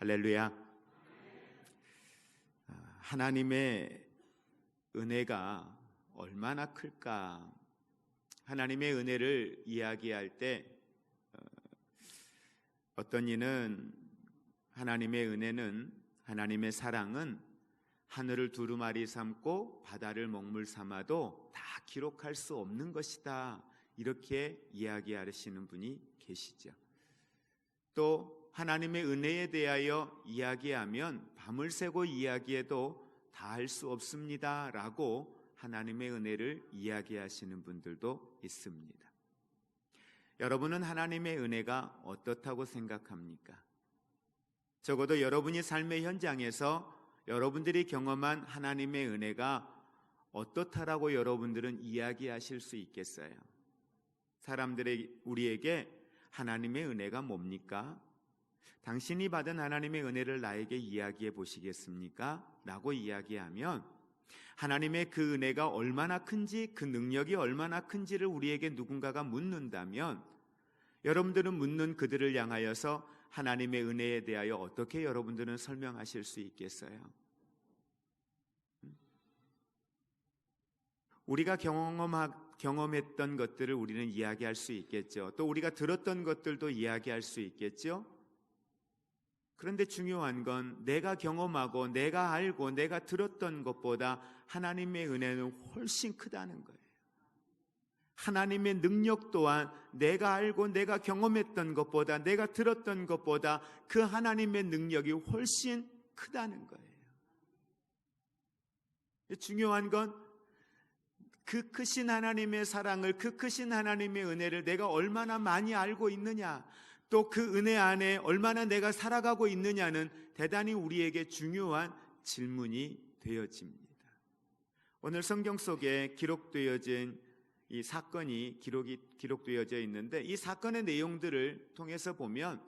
할렐루야. 하나님의 은혜가 얼마나 클까? 하나님의 은혜를 이야기할 때 어떤 이는 하나님의 은혜는, 하나님의 사랑은 하늘을 두루마리 삼고 바다를 먹물 삼아도 다 기록할 수 없는 것이다, 이렇게 이야기하시는 분이 계시죠. 또 하나님의 은혜에 대하여 이야기하면 밤을 새고 이야기해도 다 할 수 없습니다 라고 하나님의 은혜를 이야기하시는 분들도 있습니다. 여러분은 하나님의 은혜가 어떻다고 생각합니까? 적어도 여러분이 삶의 현장에서 여러분들이 경험한 하나님의 은혜가 어떻다라고 여러분들은 이야기하실 수 있겠어요? 사람들의 우리에게 하나님의 은혜가 뭡니까? 당신이 받은 하나님의 은혜를 나에게 이야기해 보시겠습니까? 라고 이야기하면 하나님의 그 은혜가 얼마나 큰지, 그 능력이 얼마나 큰지를 우리에게 누군가가 묻는다면 여러분들은 묻는 그들을 향하여서 하나님의 은혜에 대하여 어떻게 여러분들은 설명하실 수 있겠어요? 우리가 경험했던 것들을 우리는 이야기할 수 있겠죠. 또 우리가 들었던 것들도 이야기할 수 있겠죠. 그런데 중요한 건 내가 경험하고 내가 알고 내가 들었던 것보다 하나님의 은혜는 훨씬 크다는 거예요. 하나님의 능력 또한 내가 알고 내가 경험했던 것보다, 내가 들었던 것보다 그 하나님의 능력이 훨씬 크다는 거예요. 중요한 건 그 크신 하나님의 사랑을, 그 크신 하나님의 은혜를 내가 얼마나 많이 알고 있느냐, 또 그 은혜 안에 얼마나 내가 살아가고 있느냐는 대단히 우리에게 중요한 질문이 되어집니다. 오늘 성경 속에 기록되어진 이 사건이 기록되어져 있는데, 이 사건의 내용들을 통해서 보면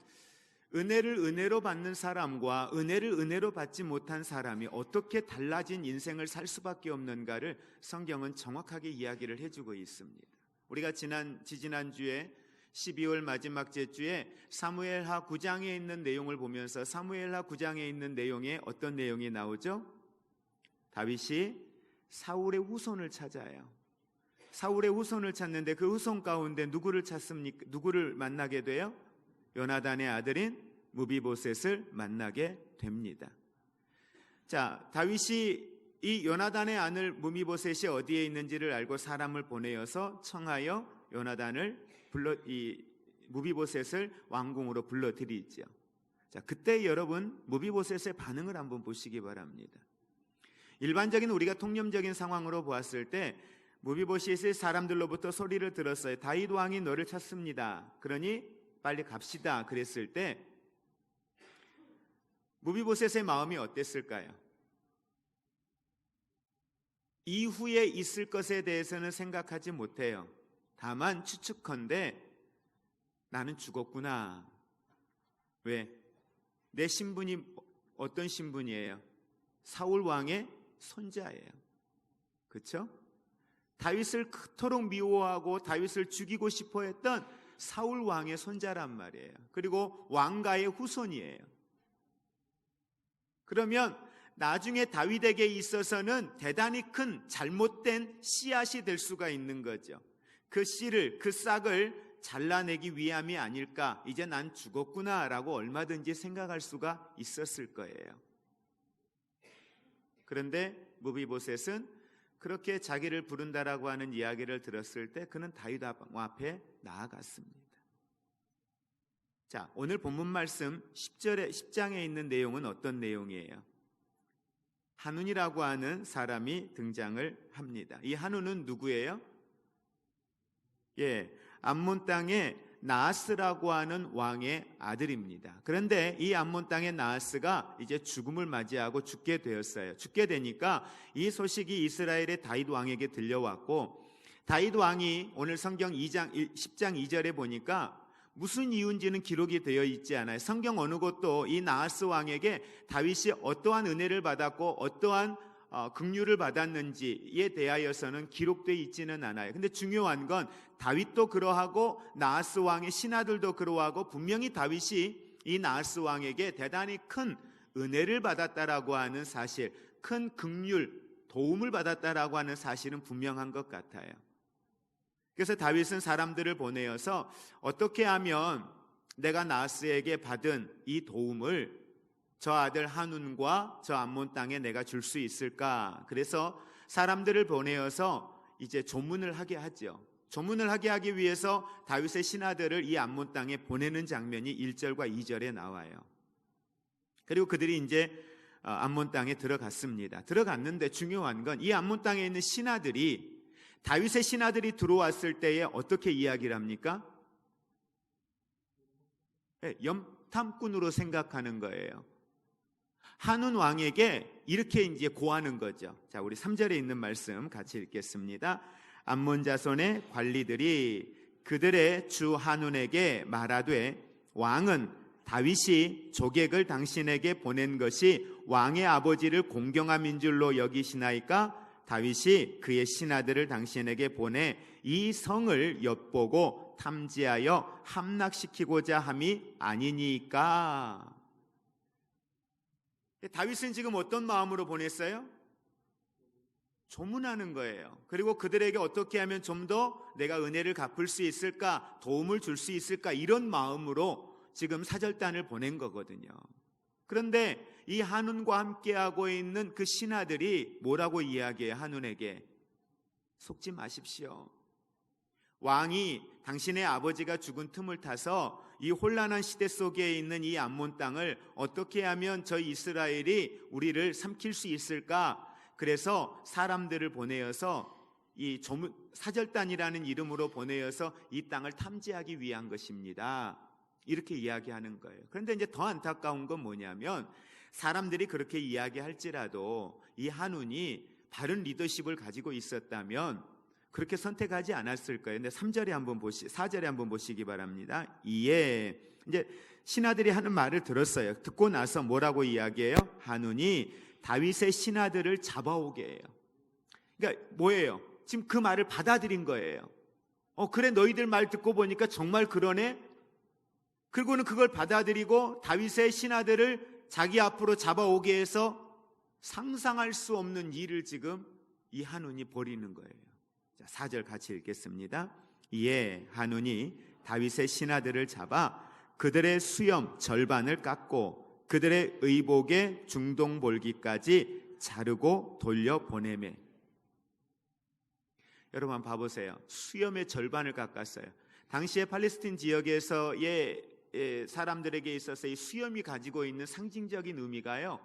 은혜를 은혜로 받는 사람과 은혜를 은혜로 받지 못한 사람이 어떻게 달라진 인생을 살 수밖에 없는가를 성경은 정확하게 이야기를 해주고 있습니다. 우리가 지지난주에 12월 마지막 제주에 사무엘하 9장에 있는 내용을 보면서 사무엘하 9장에 있는 내용에 어떤 내용이 나오죠? 다윗이 사울의 후손을 찾아요. 사울의 후손을 찾는데 그 후손 가운데 누구를 찾습니까? 누구를 만나게 돼요? 요나단의 아들인 무비보셋을 만나게 됩니다. 자, 다윗이 이 요나단의 아들 무비보셋이 어디에 있는지를 알고 사람을 보내어서 청하여 요나단을 무비보셋을 왕궁으로 불러들이죠. 자, 그때 여러분 무비보셋의 반응을 한번 보시기 바랍니다. 일반적인 우리가 통념적인 상황으로 보았을 때 무비보셋이 사람들로부터 소리를 들었어요. 다윗 왕이 너를 찾습니다. 그러니 빨리 갑시다. 그랬을 때 무비보셋의 마음이 어땠을까요? 이후에 있을 것에 대해서는 생각하지 못해요. 다만 추측컨대 나는 죽었구나. 왜? 내 신분이 어떤 신분이에요? 사울 왕의 손자예요. 그렇죠? 다윗을 그토록 미워하고 다윗을 죽이고 싶어 했던 사울 왕의 손자란 말이에요. 그리고 왕가의 후손이에요. 그러면 나중에 다윗에게 있어서는 대단히 큰 잘못된 씨앗이 될 수가 있는 거죠. 그 씨를, 그 싹을 잘라내기 위함이 아닐까, 이제 난 죽었구나 라고 얼마든지 생각할 수가 있었을 거예요. 그런데 무비보셋은 그렇게 자기를 부른다라고 하는 이야기를 들었을 때 그는 다윗 앞에 나아갔습니다. 자, 오늘 본문 말씀 10장에 있는 내용은 어떤 내용이에요? 한운이라고 하는 사람이 등장을 합니다. 이 한운은 누구예요? 암몬 땅의 나하스라고 하는 왕의 아들입니다. 그런데 이 암몬 땅의 나하스가 이제 죽음을 맞이하고 죽게 되었어요. 죽게 되니까 이 소식이 이스라엘의 다윗 왕에게 들려왔고, 다윗 왕이 오늘 성경 10장 2절에 보니까 무슨 이유인지는 기록이 되어 있지 않아요. 성경 어느 곳도 이 나하스 왕에게 다윗이 어떠한 은혜를 받았고 어떠한 긍휼을 받았는지에 대하여서는 기록되어 있지는 않아요. 근데 중요한 건 다윗도 그러하고 나하스 왕의 신하들도 그러하고 분명히 다윗이 이 나하스 왕에게 대단히 큰 은혜를 받았다라고 하는 사실, 큰 긍휼, 도움을 받았다라고 하는 사실은 분명한 것 같아요. 그래서 다윗은 사람들을 보내어서 어떻게 하면 내가 나하스에게 받은 이 도움을 저 아들 한운과 저 암몬 땅에 내가 줄 수 있을까? 그래서 사람들을 보내어서 이제 조문을 하게 하죠. 조문을 하게 하기 위해서 다윗의 신하들을 이 암몬 땅에 보내는 장면이 1절과 2절에 나와요. 그리고 그들이 이제 암몬 땅에 들어갔습니다. 들어갔는데 중요한 건 이 암몬 땅에 있는 신하들이, 다윗의 신하들이 들어왔을 때에 어떻게 이야기를 합니까? 염탐꾼으로 생각하는 거예요. 한운 왕에게 이렇게 이제 고하는 거죠. 자, 우리 3절에 있는 말씀 같이 읽겠습니다. 암몬 자손의 관리들이 그들의 주 한운에게 말하되 왕은 다윗이 조객을 당신에게 보낸 것이 왕의 아버지를 공경함인 줄로 여기시나이까? 다윗이 그의 신하들을 당신에게 보내 이 성을 엿보고 탐지하여 함락시키고자 함이 아니니까. 다윗은 지금 어떤 마음으로 보냈어요? 조문하는 거예요. 그리고 그들에게 어떻게 하면 좀 더 내가 은혜를 갚을 수 있을까, 도움을 줄 수 있을까, 이런 마음으로 지금 사절단을 보낸 거거든요. 그런데 이 한운과 함께하고 있는 그 신하들이 뭐라고 이야기해요? 한운에게 속지 마십시오. 왕이 당신의 아버지가 죽은 틈을 타서 이 혼란한 시대 속에 있는 이 암몬 땅을 어떻게 하면 저희 이스라엘이 우리를 삼킬 수 있을까? 그래서 사람들을 보내어서 이 사절단이라는 이름으로 보내어서 이 땅을 탐지하기 위한 것입니다. 이렇게 이야기하는 거예요. 그런데 이제 더 안타까운 건 뭐냐면 사람들이 그렇게 이야기할지라도 이 한운이 바른 리더십을 가지고 있었다면 그렇게 선택하지 않았을 거예요. 근데 4절에 한번 보시기 바랍니다. 이에 이제 신하들이 하는 말을 들었어요. 듣고 나서 뭐라고 이야기해요? 한운이 다윗의 신하들을 잡아오게 해요. 그러니까 뭐예요? 지금 그 말을 받아들인 거예요. 그래, 너희들 말 듣고 보니까 정말 그러네. 그리고는 그걸 받아들이고 다윗의 신하들을 자기 앞으로 잡아오게 해서 상상할 수 없는 일을 지금 이 한운이 벌이는 거예요. 자, 4절 같이 읽겠습니다. 이에 한운이 다윗의 신하들을 잡아 그들의 수염 절반을 깎고 그들의 의복의 중동볼기까지 자르고 돌려보내매. 여러분 한번 봐보세요. 수염의 절반을 깎았어요. 당시에 팔레스틴 지역에서의 사람들에게 있어서 이 수염이 가지고 있는 상징적인 의미가요,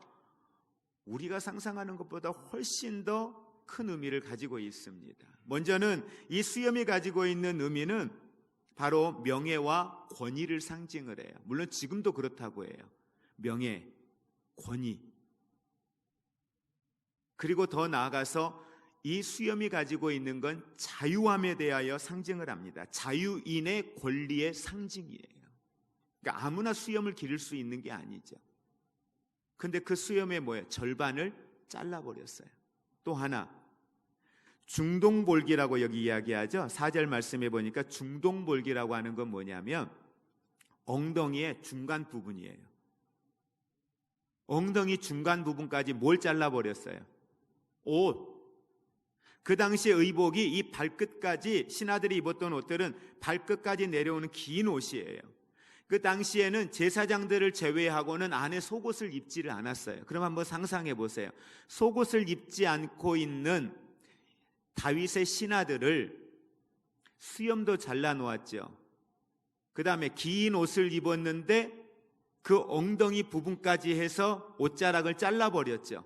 우리가 상상하는 것보다 훨씬 더 큰 의미를 가지고 있습니다. 먼저는 이 수염이 가지고 있는 의미는 바로 명예와 권위를 상징을 해요. 물론 지금도 그렇다고 해요. 명예, 권위. 그리고 더 나아가서 이 수염이 가지고 있는 건 자유함에 대하여 상징을 합니다. 자유인의 권리의 상징이에요. 그러니까 아무나 수염을 기를 수 있는 게 아니죠. 근데 그 수염의 뭐예요? 절반을 잘라버렸어요. 또 하나, 중동볼기라고 여기 이야기하죠. 4절 말씀에 보니까 중동볼기라고 하는 건 뭐냐면 엉덩이의 중간 부분이에요. 엉덩이 중간 부분까지 뭘 잘라버렸어요? 옷. 그 당시 의복이 이 발끝까지, 신하들이 입었던 옷들은 발끝까지 내려오는 긴 옷이에요. 그 당시에는 제사장들을 제외하고는 안에 속옷을 입지를 않았어요. 그럼 한번 상상해 보세요. 속옷을 입지 않고 있는 다윗의 신하들을 수염도 잘라놓았죠. 그 다음에 긴 옷을 입었는데 그 엉덩이 부분까지 해서 옷자락을 잘라버렸죠.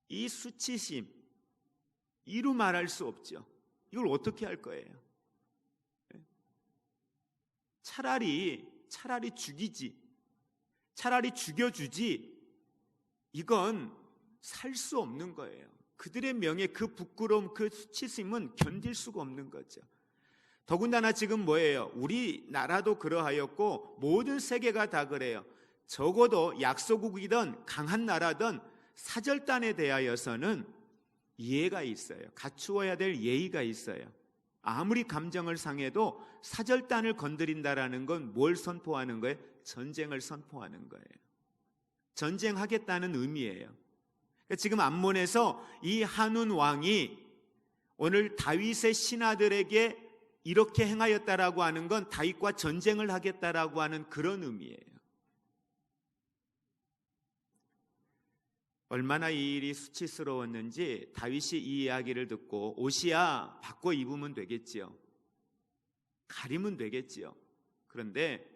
이 수치심, 이루 말할 수 없죠. 이걸 어떻게 할 거예요? 차라리 죽이지, 차라리 죽여주지, 이건 살 수 없는 거예요. 그들의 명예, 그 부끄러움, 그 수치심은 견딜 수가 없는 거죠. 더군다나 지금 뭐예요? 우리나라도 그러하였고 모든 세계가 다 그래요. 적어도 약소국이든 강한 나라든 사절단에 대하여서는 이해가 있어요. 갖추어야 될 예의가 있어요. 아무리 감정을 상해도 사절단을 건드린다라는 건 뭘 선포하는 거예요? 전쟁을 선포하는 거예요. 전쟁하겠다는 의미예요. 그러니까 지금 암몬에서 이 한운 왕이 오늘 다윗의 신하들에게 이렇게 행하였다라고 하는 건 다윗과 전쟁을 하겠다라고 하는 그런 의미예요. 얼마나 이 일이 수치스러웠는지 다윗이 이 이야기를 듣고 옷이야 바꿔 입으면 되겠지요. 가리면 되겠지요. 그런데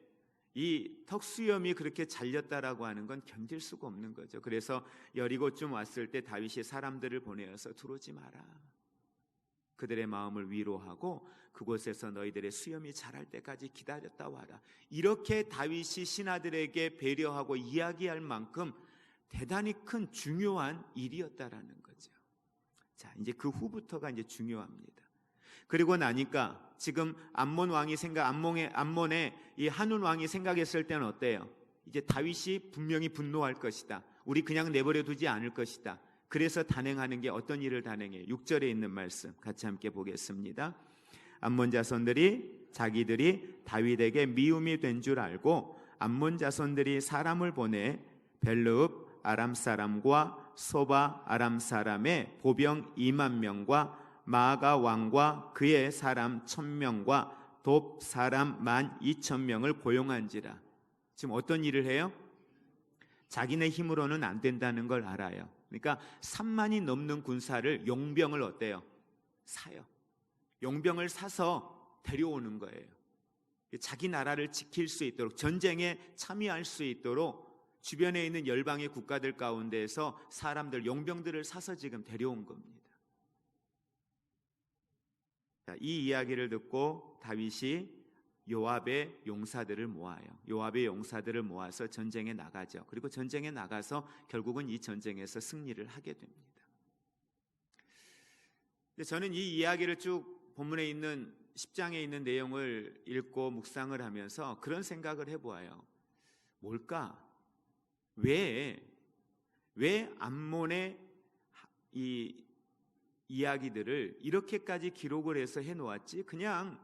이 턱수염이 그렇게 잘렸다라고 하는 건 견딜 수가 없는 거죠. 그래서 여리고쯤 왔을 때 다윗이 사람들을 보내어서 들어오지 마라. 그들의 마음을 위로하고 그곳에서 너희들의 수염이 자랄 때까지 기다렸다 와라. 이렇게 다윗이 신하들에게 배려하고 이야기할 만큼 대단히 큰 중요한 일이었다라는 거죠. 자, 이제 그 후부터가 이제 중요합니다. 그리고 나니까 지금 암몬의 이 한운 왕이 생각했을 때는 어때요? 이제 다윗이 분명히 분노할 것이다. 우리 그냥 내버려 두지 않을 것이다. 그래서 단행하는 게 어떤 일을 단행해요? 6절에 있는 말씀 같이 함께 보겠습니다. 암몬 자손들이 자기들이 다윗에게 미움이 된 줄 알고 암몬 자손들이 사람을 보내 벨르읍 아람 사람과 소바 아람 사람의 보병 2만 명과 마아가 왕과 그의 사람 1,000명과 돕 사람 12,000명을 고용한지라. 지금 어떤 일을 해요? 자기네 힘으로는 안 된다는 걸 알아요. 그러니까 3만이 넘는 군사를 용병을 어때요? 사요. 용병을 사서 데려오는 거예요. 자기 나라를 지킬 수 있도록, 전쟁에 참여할 수 있도록 주변에 있는 열방의 국가들 가운데에서 사람들, 용병들을 사서 지금 데려온 겁니다. 자, 이 이야기를 듣고 다윗이 요압의 용사들을 모아요. 요압의 용사들을 모아서 전쟁에 나가죠. 그리고 전쟁에 나가서 결국은 이 전쟁에서 승리를 하게 됩니다. 저는 이 이야기를 쭉 본문에 있는 10장에 있는 내용을 읽고 묵상을 하면서 그런 생각을 해보아요. 뭘까? 왜 암몬의 이 이야기들을 이렇게까지 기록을 해서 해놓았지? 그냥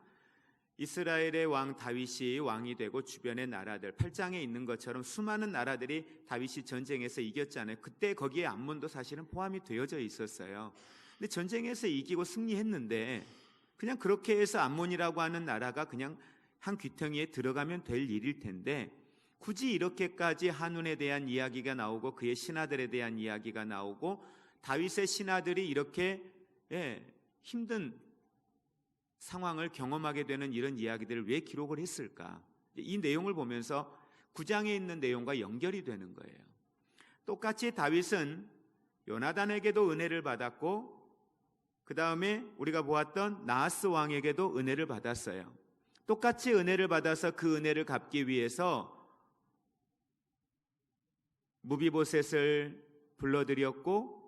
이스라엘의 왕 다윗이 왕이 되고 주변의 나라들 8장에 있는 것처럼 수많은 나라들이 다윗이 전쟁에서 이겼잖아요. 그때 거기에 암몬도 사실은 포함이 되어져 있었어요. 근데 전쟁에서 이기고 승리했는데 그냥 그렇게 해서 암몬이라고 하는 나라가 그냥 한 귀퉁이에 들어가면 될 일일 텐데 굳이 이렇게까지 한운에 대한 이야기가 나오고 그의 신하들에 대한 이야기가 나오고 다윗의 신하들이 이렇게 힘든 상황을 경험하게 되는 이런 이야기들을 왜 기록을 했을까? 이 내용을 보면서 9장에 있는 내용과 연결이 되는 거예요. 똑같이 다윗은 요나단에게도 은혜를 받았고 그 다음에 우리가 보았던 나하스 왕에게도 은혜를 받았어요. 똑같이 은혜를 받아서 그 은혜를 갚기 위해서 무비보셋을 불러들였고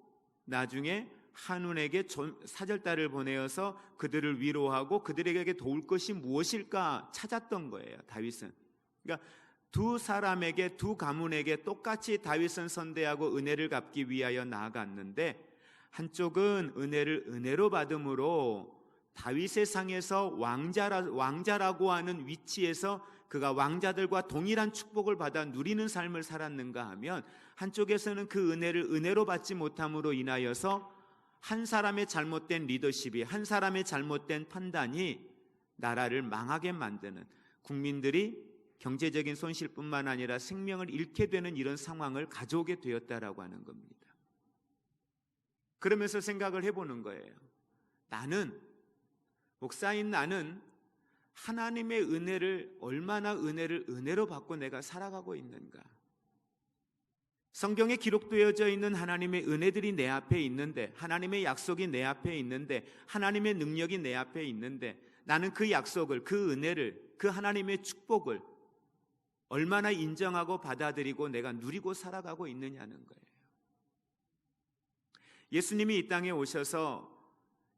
나중에 한운에게 사절단을 보내어서 그들을 위로하고 그들에게 도울 것이 무엇일까 찾았던 거예요. 다윗은. 그러니까 두 사람에게, 두 가문에게 똑같이 다윗은 선대하고 은혜를 갚기 위하여 나아갔는데 한쪽은 은혜를 은혜로 받음으로 다윗의 상에서 왕자라고 하는 위치에서 그가 왕자들과 동일한 축복을 받아 누리는 삶을 살았는가 하면 한쪽에서는 그 은혜를 은혜로 받지 못함으로 인하여서 한 사람의 잘못된 리더십이, 한 사람의 잘못된 판단이 나라를 망하게 만드는, 국민들이 경제적인 손실뿐만 아니라 생명을 잃게 되는 이런 상황을 가져오게 되었다라고 하는 겁니다. 그러면서 생각을 해보는 거예요. 목사인 나는 하나님의 은혜를 얼마나 은혜로 받고 내가 살아가고 있는가? 성경에 기록되어져 있는 하나님의 은혜들이 내 앞에 있는데, 하나님의 약속이 내 앞에 있는데, 하나님의 능력이 내 앞에 있는데 나는 그 약속을, 그 은혜를, 그 하나님의 축복을 얼마나 인정하고 받아들이고 내가 누리고 살아가고 있느냐는 거예요. 예수님이 이 땅에 오셔서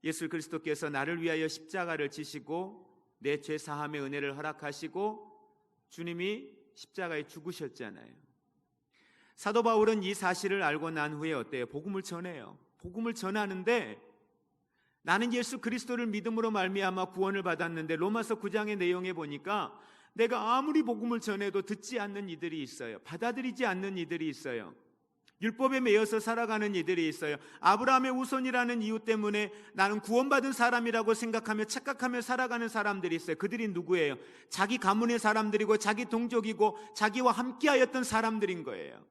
예수 그리스도께서 나를 위하여 십자가를 지시고 내 죄 사함의 은혜를 허락하시고 주님이 십자가에 죽으셨잖아요. 사도 바울은 이 사실을 알고 난 후에 어때요? 복음을 전해요. 복음을 전하는데 나는 예수 그리스도를 믿음으로 말미암아 구원을 받았는데 로마서 9장의 내용에 보니까 내가 아무리 복음을 전해도 듣지 않는 이들이 있어요. 받아들이지 않는 이들이 있어요. 율법에 매여서 살아가는 이들이 있어요. 아브라함의 후손이라는 이유 때문에 나는 구원받은 사람이라고 생각하며 착각하며 살아가는 사람들이 있어요. 그들이 누구예요? 자기 가문의 사람들이고 자기 동족이고 자기와 함께하였던 사람들인 거예요.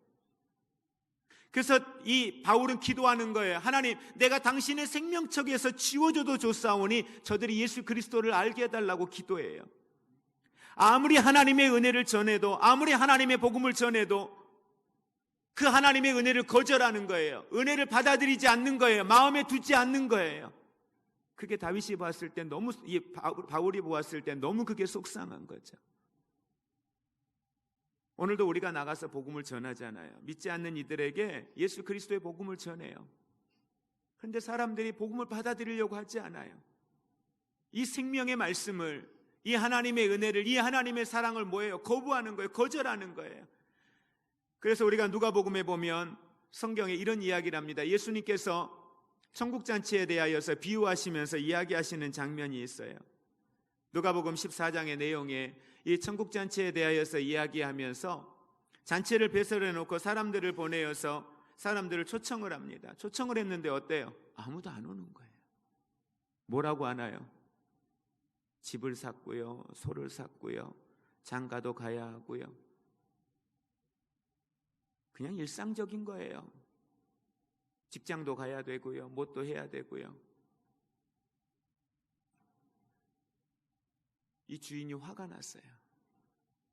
그래서 이 바울은 기도하는 거예요. 하나님, 내가 당신의 생명책에서 지워져도 좋사오니 저들이 예수 그리스도를 알게 해달라고 기도해요. 아무리 하나님의 은혜를 전해도, 아무리 하나님의 복음을 전해도 그 하나님의 은혜를 거절하는 거예요. 은혜를 받아들이지 않는 거예요. 마음에 두지 않는 거예요. 그게 다윗이 봤을 때 너무, 바울이 보았을 때 너무 그게 속상한 거죠. 오늘도 우리가 나가서 복음을 전하잖아요. 믿지 않는 이들에게 예수 그리스도의 복음을 전해요. 그런데 사람들이 복음을 받아들이려고 하지 않아요. 이 생명의 말씀을, 이 하나님의 은혜를, 이 하나님의 사랑을 뭐예요? 거부하는 거예요. 거절하는 거예요. 그래서 우리가 누가복음에 보면 성경에 이런 이야기를 합니다. 예수님께서 천국잔치에 대하여서 비유하시면서 이야기하시는 장면이 있어요. 누가복음 14장의 내용에 이 천국잔치에 대하여서 이야기하면서 잔치를 배설해 놓고 사람들을 보내어서 사람들을 초청을 합니다. 초청을 했는데 어때요? 아무도 안 오는 거예요. 뭐라고 하나요? 집을 샀고요, 소를 샀고요, 장가도 가야 하고요. 그냥 일상적인 거예요. 직장도 가야 되고요, 뭣도 해야 되고요. 이 주인이 화가 났어요.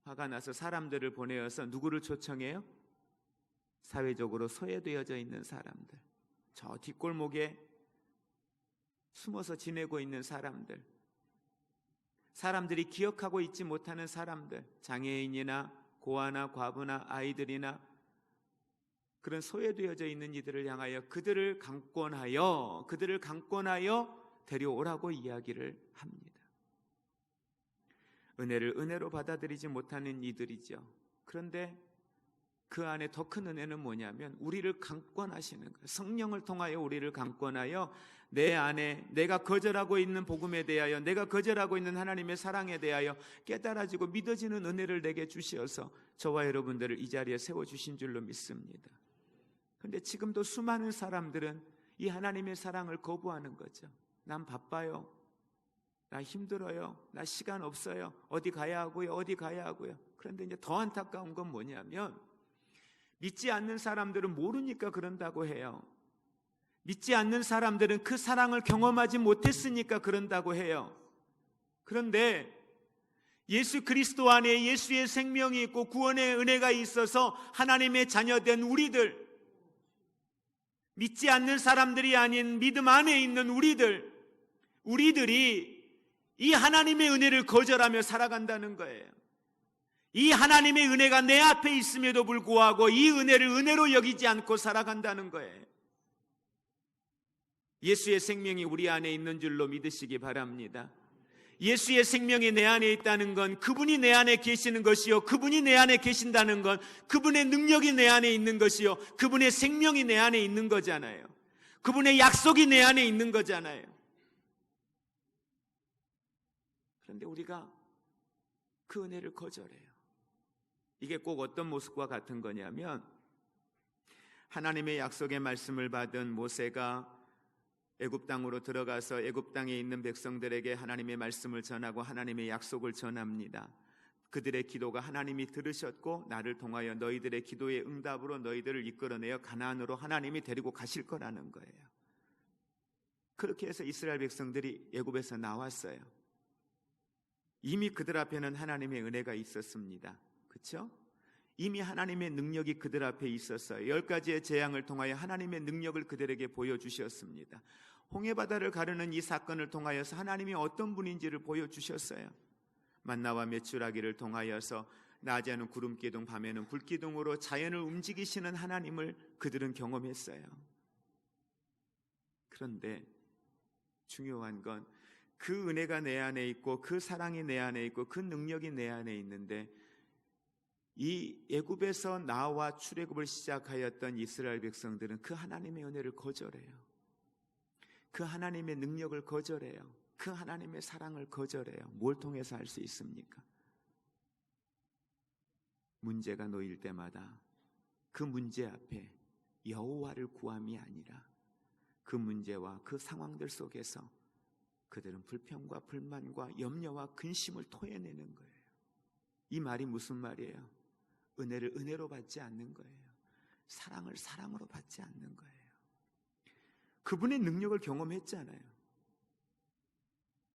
화가 나서 사람들을 보내어서 누구를 초청해요? 사회적으로 소외되어져 있는 사람들, 저 뒷골목에 숨어서 지내고 있는 사람들, 사람들이 기억하고 있지 못하는 사람들, 장애인이나 고아나 과부나 아이들이나 그런 소외되어져 있는 이들을 향하여 그들을 강권하여 데려오라고 이야기를 합니다. 은혜를 은혜로 받아들이지 못하는 이들이죠. 그런데 그 안에 더 큰 은혜는 뭐냐면 우리를 강권하시는 거예요. 성령을 통하여 우리를 강권하여 내 안에 내가 거절하고 있는 복음에 대하여, 내가 거절하고 있는 하나님의 사랑에 대하여 깨달아지고 믿어지는 은혜를 내게 주시어서 저와 여러분들을 이 자리에 세워주신 줄로 믿습니다. 그런데 지금도 수많은 사람들은 이 하나님의 사랑을 거부하는 거죠. 난 바빠요, 나 힘들어요, 나 시간 없어요, 어디 가야 하고요. 그런데 이제 더 안타까운 건 뭐냐면 믿지 않는 사람들은 모르니까 그런다고 해요. 믿지 않는 사람들은 그 사랑을 경험하지 못했으니까 그런다고 해요. 그런데 예수 그리스도 안에 예수의 생명이 있고 구원의 은혜가 있어서 하나님의 자녀된 우리들, 믿지 않는 사람들이 아닌 믿음 안에 있는 우리들이 이 하나님의 은혜를 거절하며 살아간다는 거예요. 이 하나님의 은혜가 내 앞에 있음에도 불구하고 이 은혜를 은혜로 여기지 않고 살아간다는 거예요. 예수의 생명이 우리 안에 있는 줄로 믿으시기 바랍니다. 예수의 생명이 내 안에 있다는 건 그분이 내 안에 계시는 것이요, 그분이 내 안에 계신다는 건 그분의 능력이 내 안에 있는 것이요, 그분의 생명이 내 안에 있는 거잖아요. 그분의 약속이 내 안에 있는 거잖아요. 그런데 우리가 그 은혜를 거절해요. 이게 꼭 어떤 모습과 같은 거냐면 하나님의 약속의 말씀을 받은 모세가 애굽 땅으로 들어가서 애굽 땅에 있는 백성들에게 하나님의 말씀을 전하고 하나님의 약속을 전합니다. 그들의 기도가 하나님이 들으셨고 나를 통하여 너희들의 기도의 응답으로 너희들을 이끌어내어 가나안으로 하나님이 데리고 가실 거라는 거예요. 그렇게 해서 이스라엘 백성들이 애굽에서 나왔어요. 이미 그들 앞에는 하나님의 은혜가 있었습니다. 그렇죠? 이미 하나님의 능력이 그들 앞에 있었어요. 10가지의 재앙을 통하여 하나님의 능력을 그들에게 보여주셨습니다. 홍해바다를 가르는 이 사건을 통하여서 하나님이 어떤 분인지를 보여주셨어요. 만나와 메추라기를 통하여서 낮에는 구름기둥, 밤에는 불기둥으로 자연을 움직이시는 하나님을 그들은 경험했어요. 그런데 중요한 건 그 은혜가 내 안에 있고 그 사랑이 내 안에 있고 그 능력이 내 안에 있는데 이 애굽에서 나와 출애굽을 시작하였던 이스라엘 백성들은 그 하나님의 은혜를 거절해요. 그 하나님의 능력을 거절해요. 그 하나님의 사랑을 거절해요. 뭘 통해서 할 수 있습니까? 문제가 놓일 때마다 그 문제 앞에 여호와를 구함이 아니라 그 문제와 그 상황들 속에서 그들은 불평과 불만과 염려와 근심을 토해내는 거예요. 이 말이 무슨 말이에요? 은혜를 은혜로 받지 않는 거예요. 사랑을 사랑으로 받지 않는 거예요. 그분의 능력을 경험했잖아요.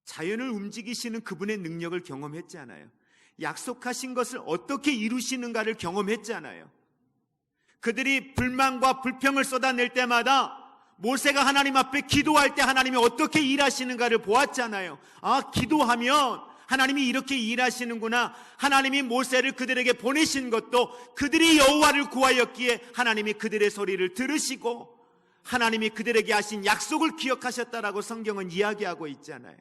자연을 움직이시는 그분의 능력을 경험했잖아요. 약속하신 것을 어떻게 이루시는가를 경험했잖아요. 그들이 불만과 불평을 쏟아낼 때마다 모세가 하나님 앞에 기도할 때 하나님이 어떻게 일하시는가를 보았잖아요. 아, 기도하면 하나님이 이렇게 일하시는구나. 하나님이 모세를 그들에게 보내신 것도 그들이 여호와를 구하였기에 하나님이 그들의 소리를 들으시고 하나님이 그들에게 하신 약속을 기억하셨다라고 성경은 이야기하고 있잖아요.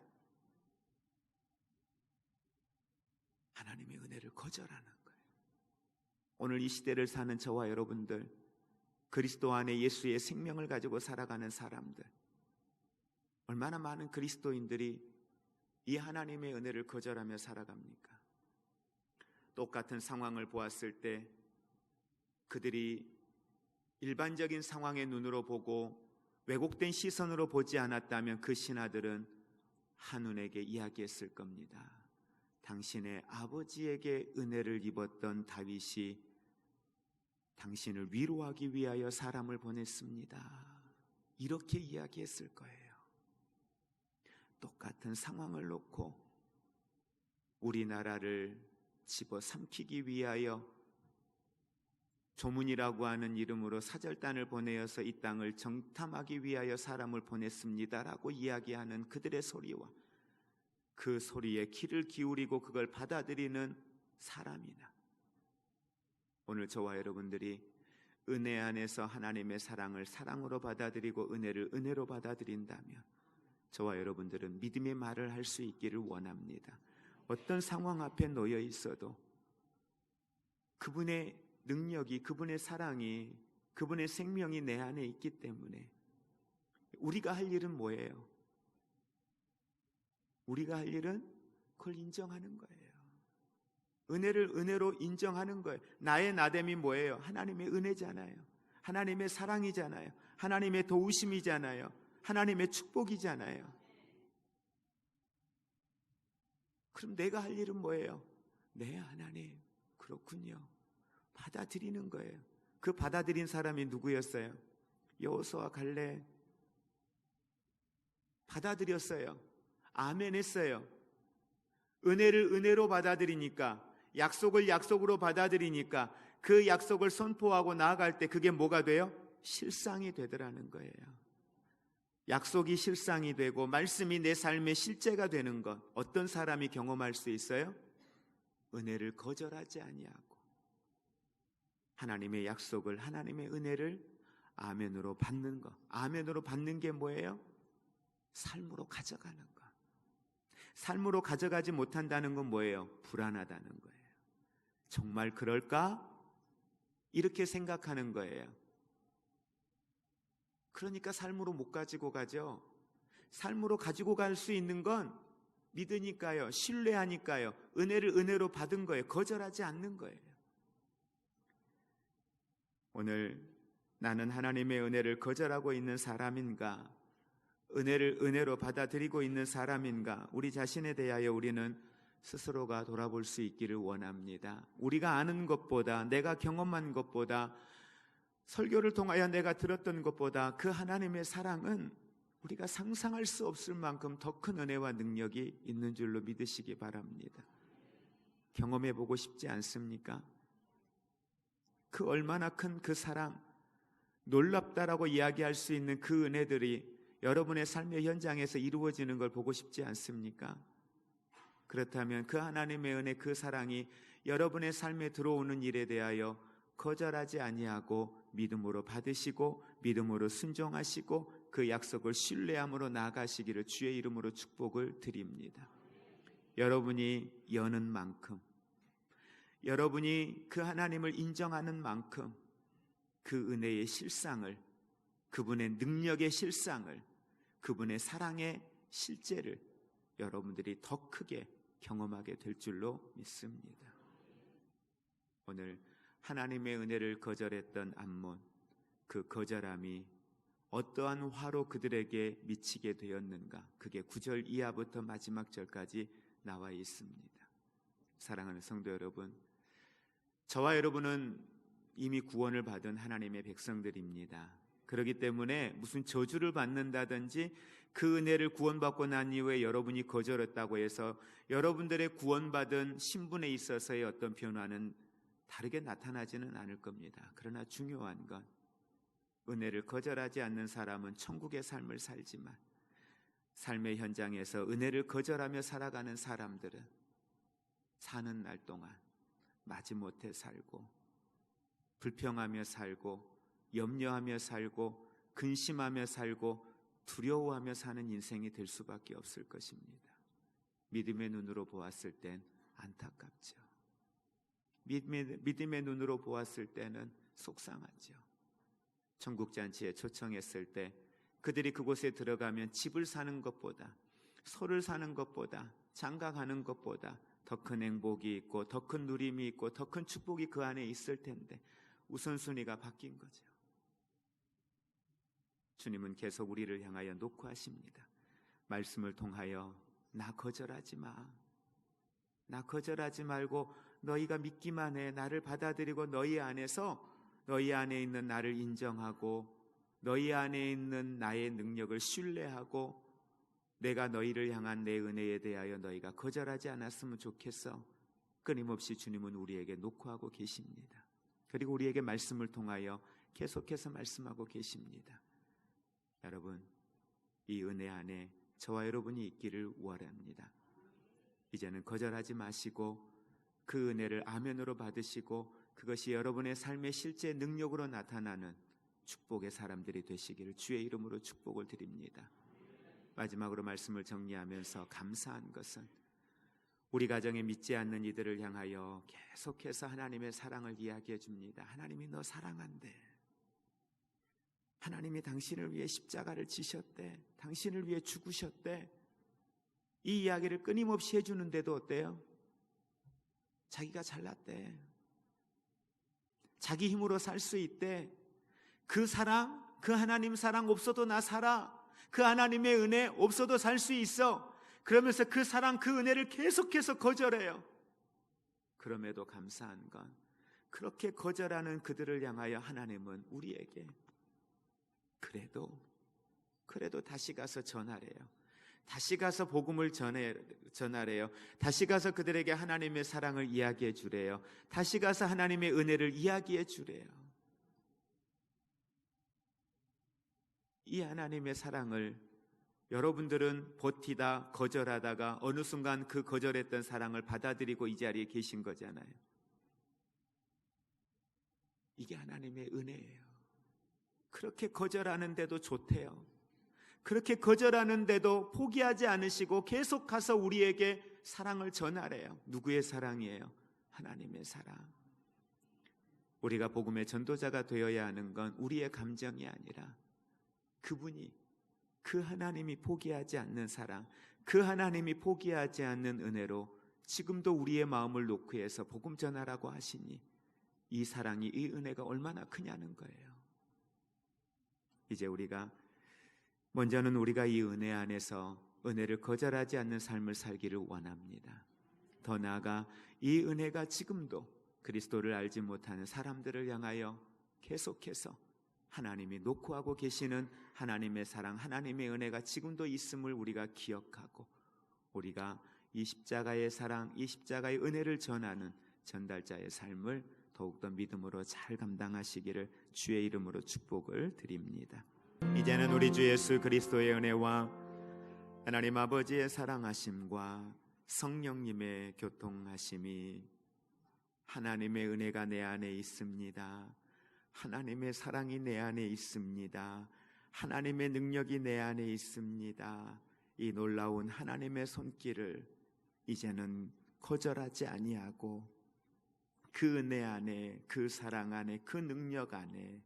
하나님의 은혜를 거절하는 거예요. 오늘 이 시대를 사는 저와 여러분들, 그리스도 안에 예수의 생명을 가지고 살아가는 사람들, 얼마나 많은 그리스도인들이 이 하나님의 은혜를 거절하며 살아갑니까? 똑같은 상황을 보았을 때 그들이 일반적인 상황의 눈으로 보고 왜곡된 시선으로 보지 않았다면 그 신하들은 한눈에게 이야기했을 겁니다. 당신의 아버지에게 은혜를 입었던 다윗이 당신을 위로하기 위하여 사람을 보냈습니다. 이렇게 이야기했을 거예요. 똑같은 상황을 놓고 우리나라를 집어삼키기 위하여 조문이라고 하는 이름으로 사절단을 보내어서 이 땅을 정탐하기 위하여 사람을 보냈습니다라고 이야기하는 그들의 소리와 그 소리에 귀를 기울이고 그걸 받아들이는 사람이나, 오늘 저와 여러분들이 은혜 안에서 하나님의 사랑을 사랑으로 받아들이고 은혜를 은혜로 받아들인다면 저와 여러분들은 믿음의 말을 할 수 있기를 원합니다. 어떤 상황 앞에 놓여 있어도 그분의 능력이, 그분의 사랑이, 그분의 생명이 내 안에 있기 때문에 우리가 할 일은 뭐예요? 우리가 할 일은 그걸 인정하는 거예요. 은혜를 은혜로 인정하는 거예요. 나의 나됨이 뭐예요? 하나님의 은혜잖아요. 하나님의 사랑이잖아요. 하나님의 도우심이잖아요. 하나님의 축복이잖아요. 그럼 내가 할 일은 뭐예요? 네, 하나님, 그렇군요. 받아들이는 거예요. 그 받아들인 사람이 누구였어요? 여호수아 갈렙. 받아들였어요. 아멘 했어요. 은혜를 은혜로 받아들이니까, 약속을 약속으로 받아들이니까 그 약속을 선포하고 나아갈 때 그게 뭐가 돼요? 실상이 되더라는 거예요. 약속이 실상이 되고 말씀이 내 삶의 실제가 되는 것, 어떤 사람이 경험할 수 있어요? 은혜를 거절하지 아니하고 하나님의 약속을, 하나님의 은혜를 아멘으로 받는 것. 아멘으로 받는 게 뭐예요? 삶으로 가져가는 것. 삶으로 가져가지 못한다는 건 뭐예요? 불안하다는 거예요. 정말 그럴까? 이렇게 생각하는 거예요. 그러니까 삶으로 못 가지고 가죠. 삶으로 가지고 갈 수 있는 건 믿으니까요, 신뢰하니까요, 은혜를 은혜로 받은 거예요. 거절하지 않는 거예요. 오늘 나는 하나님의 은혜를 거절하고 있는 사람인가? 은혜를 은혜로 받아들이고 있는 사람인가? 우리 자신에 대하여 우리는 스스로가 돌아볼 수 있기를 원합니다. 우리가 아는 것보다, 내가 경험한 것보다, 설교를 통하여 내가 들었던 것보다 그 하나님의 사랑은 우리가 상상할 수 없을 만큼 더 큰 은혜와 능력이 있는 줄로 믿으시기 바랍니다. 경험해 보고 싶지 않습니까? 그 얼마나 큰 그 사랑, 놀랍다라고 이야기할 수 있는 그 은혜들이 여러분의 삶의 현장에서 이루어지는 걸 보고 싶지 않습니까? 그렇다면 그 하나님의 은혜, 그 사랑이 여러분의 삶에 들어오는 일에 대하여 거절하지 아니하고 믿음으로 받으시고 믿음으로 순종하시고 그 약속을 신뢰함으로 나아가시기를 주의 이름으로 축복을 드립니다. 여러분이 여는 만큼, 여러분이 그 하나님을 인정하는 만큼 그 은혜의 실상을, 그분의 능력의 실상을, 그분의 사랑의 실제를 여러분들이 더 크게 경험하게 될 줄로 믿습니다. 오늘 하나님의 은혜를 거절했던 암몬, 그 거절함이 어떠한 화로 그들에게 미치게 되었는가? 그게 9절 이하부터 마지막 절까지 나와 있습니다. 사랑하는 성도 여러분, 저와 여러분은 이미 구원을 받은 하나님의 백성들입니다. 그렇기 때문에 무슨 저주를 받는다든지 그 은혜를 구원받고 난 이후에 여러분이 거절했다고 해서 여러분들의 구원받은 신분에 있어서의 어떤 변화는 다르게 나타나지는 않을 겁니다. 그러나 중요한 건 은혜를 거절하지 않는 사람은 천국의 삶을 살지만 삶의 현장에서 은혜를 거절하며 살아가는 사람들은 사는 날 동안 마지못해 살고 불평하며 살고 염려하며 살고 근심하며 살고 두려워하며 사는 인생이 될 수밖에 없을 것입니다. 믿음의 눈으로 보았을 땐 안타깝죠. 믿음의 눈으로 보았을 때는 속상하죠. 천국잔치에 초청했을 때 그들이 그곳에 들어가면 집을 사는 것보다, 소를 사는 것보다, 장가가는 것보다 더 큰 행복이 있고 더 큰 누림이 있고 더 큰 축복이 그 안에 있을 텐데 우선순위가 바뀐 거죠. 주님은 계속 우리를 향하여 녹화하십니다. 말씀을 통하여 나 거절하지 마. 나 거절하지 말고 너희가 믿기만 해. 나를 받아들이고 너희 안에서 너희 안에 있는 나를 인정하고 너희 안에 있는 나의 능력을 신뢰하고 내가 너희를 향한 내 은혜에 대하여 너희가 거절하지 않았으면 좋겠어. 끊임없이 주님은 우리에게 녹화하고 계십니다. 그리고 우리에게 말씀을 통하여 계속해서 말씀하고 계십니다. 여러분, 이 은혜 안에 저와 여러분이 있기를 원합니다. 이제는 거절하지 마시고 그 은혜를 아멘으로 받으시고 그것이 여러분의 삶의 실제 능력으로 나타나는 축복의 사람들이 되시기를 주의 이름으로 축복을 드립니다. 마지막으로 말씀을 정리하면서 감사한 것은 우리 가정에 믿지 않는 이들을 향하여 계속해서 하나님의 사랑을 이야기해 줍니다. 하나님이 너 사랑한대. 하나님이 당신을 위해 십자가를 지셨대. 당신을 위해 죽으셨대. 이 이야기를 끊임없이 해주는데도 어때요? 자기가 잘났대. 자기 힘으로 살 수 있대. 그 사랑, 그 하나님 사랑 없어도 나 살아. 그 하나님의 은혜 없어도 살 수 있어. 그러면서 그 사랑, 그 은혜를 계속해서 거절해요. 그럼에도 감사한 건 그렇게 거절하는 그들을 향하여 하나님은 우리에게 그래도 다시 가서 전하래요. 다시 가서 복음을 전하래요. 다시 가서 그들에게 하나님의 사랑을 이야기해 주래요. 다시 가서 하나님의 은혜를 이야기해 주래요. 이 하나님의 사랑을 여러분들은 버티다 거절하다가 어느 순간 그 거절했던 사랑을 받아들이고 이 자리에 계신 거잖아요. 이게 하나님의 은혜예요. 그렇게 거절하는데도 좋대요. 그렇게 거절하는데도 포기하지 않으시고 계속 가서 우리에게 사랑을 전하래요. 누구의 사랑이에요? 하나님의 사랑. 우리가 복음의 전도자가 되어야 하는 건 우리의 감정이 아니라 그분이, 그 하나님이 포기하지 않는 사랑, 그 하나님이 포기하지 않는 은혜로 지금도 우리의 마음을 놓고 해서 복음 전하라고 하시니 이 사랑이, 이 은혜가 얼마나 크냐는 거예요. 이제 먼저는 우리가 이 은혜 안에서 은혜를 거절하지 않는 삶을 살기를 원합니다. 더 나아가 이 은혜가 지금도 그리스도를 알지 못하는 사람들을 향하여 계속해서 하나님이 녹화하고 계시는 하나님의 사랑, 하나님의 은혜가 지금도 있음을 우리가 기억하고 우리가 이 십자가의 사랑, 이 십자가의 은혜를 전하는 전달자의 삶을 더욱더 믿음으로 잘 감당하시기를 주의 이름으로 축복을 드립니다. 이제는 우리 주 예수 그리스도의 은혜와 하나님 아버지의 사랑하심과 성령님의 교통하심이 하나님의 은혜가 내 안에 있습니다. 하나님의 사랑이 내 안에 있습니다. 하나님의 능력이 내 안에 있습니다. 이 놀라운 하나님의 손길을 이제는 거절하지 아니하고 그 은혜 안에, 그 사랑 안에, 그 능력 안에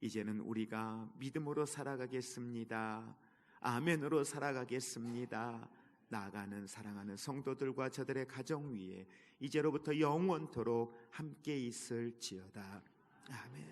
이제는 우리가 믿음으로 살아가겠습니다. 아멘으로 살아가겠습니다. 나아가는 사랑하는 성도들과 저들의 가정 위에 이제로부터 영원토록 함께 있을지어다. 아멘.